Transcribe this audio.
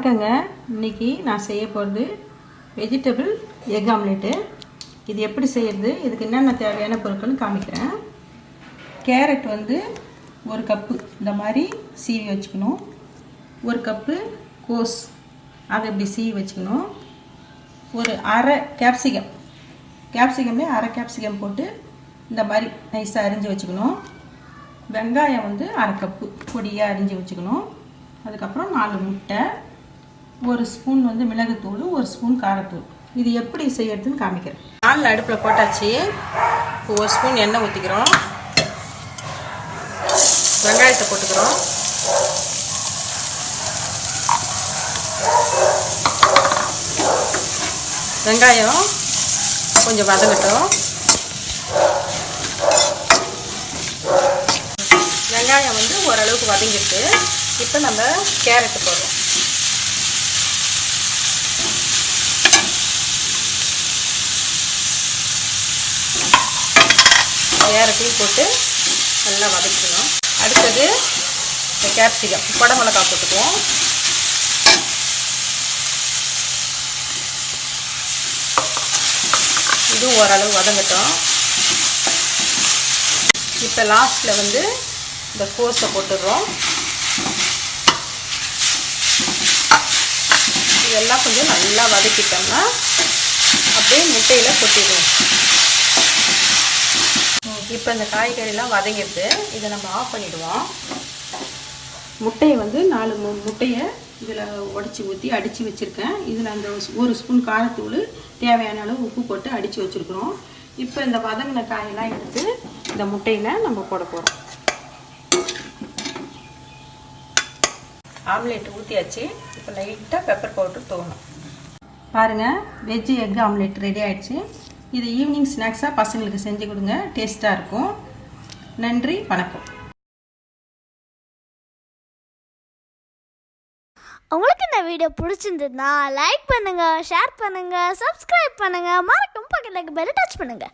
வணக்கங்க. இன்னைக்கு நான் செய்ய போகிறது வெஜிடபிள் எக் ஆம்லேட்டு. இது எப்படி செய்யறது, இதுக்கு என்னென்ன தேவையான பொருட்கள்னு காமிக்கிறேன். கேரட் வந்து ஒரு கப்பு இந்த மாதிரி சீவி வச்சுக்கணும். ஒரு கப்பு கோஸ் அதை இப்படி சீவி வச்சுக்கணும். ஒரு அரை கேப்சிகம்லேயே அரை கேப்சிகம் போட்டு இந்த மாதிரி நைஸாக அரிஞ்சு வச்சுக்கணும். வெங்காயம் வந்து அரை கப்பு பொடியாக அரிஞ்சு வச்சுக்கணும். அதுக்கப்புறம் 4 முட்டை, ஒரு ஸ்பூன் வந்து மிளகுத்தூள், ஒரு ஸ்பூன் காரத்தூள். இது எப்படி செய்யறதுன்னு காமிக்கிறேன். 4 அடுப்பில் போட்டாச்சு. ஒரு ஸ்பூன் எண்ணெய் ஊற்றிக்கிறோம். வெங்காயத்தை போட்டுக்கிறோம். வெங்காயம் கொஞ்சம் வதங்கட்டும். வெங்காயம் வந்து ஓரளவுக்கு வதங்கிட்டு இப்போ நம்ம கேரட் போடுறோம். கேரட்டையும் போட்டு நல்லா வதக்கணும். அடுத்தது இந்த கேப்சிகம், குடமிளகா போட்டுக்குவோம். இதுவும் ஓரளவு வதங்கட்டும். இப்போ லாஸ்ட்டில் வந்து இந்த கோஸை போட்டுடுறோம். இதெல்லாம் கொஞ்சம் நல்லா வதக்கிட்டோம்னா அப்படியே முட்டையில் கொட்டிடுவோம். இப்போ இந்த காய்கறிலாம் வதங்கிடுது. இதை நம்ம ஆஃப் பண்ணிவிடுவோம். முட்டையை வந்து 4 முட்டையை இதில் உடச்சி ஊற்றி அடித்து வச்சுருக்கேன். இதில் அந்த ஒரு ஸ்பூன் காரத்தூள், தேவையான அளவு உப்பு போட்டு அடித்து வச்சுருக்குறோம். இப்போ இந்த வதங்கின காயெல்லாம் எடுத்து இந்த முட்டையில் நம்ம போட போகிறோம். ஆம்லேட் ஊற்றியாச்சு. இப்போ லைட்டாக பெப்பர் பவுடர் தூவணும். பாருங்கள், வெஜ்ஜு எக் ஆம்லேட் ரெடி ஆகிடுச்சு. இது ஈவினிங் ஸ்நாக்ஸாக பசங்களுக்கு செஞ்சு கொடுங்க, டேஸ்ட்டாக இருக்கும். நன்றி, வணக்கம். உங்களுக்கு இந்த வீடியோ பிடிச்சிருந்ததுன்னா லைக் பண்ணுங்கள், ஷேர் பண்ணுங்கள், சப்ஸ்கிரைப் பண்ணுங்கள், மறக்காம பக்கத்தில் பெல் டச் பண்ணுங்கள்.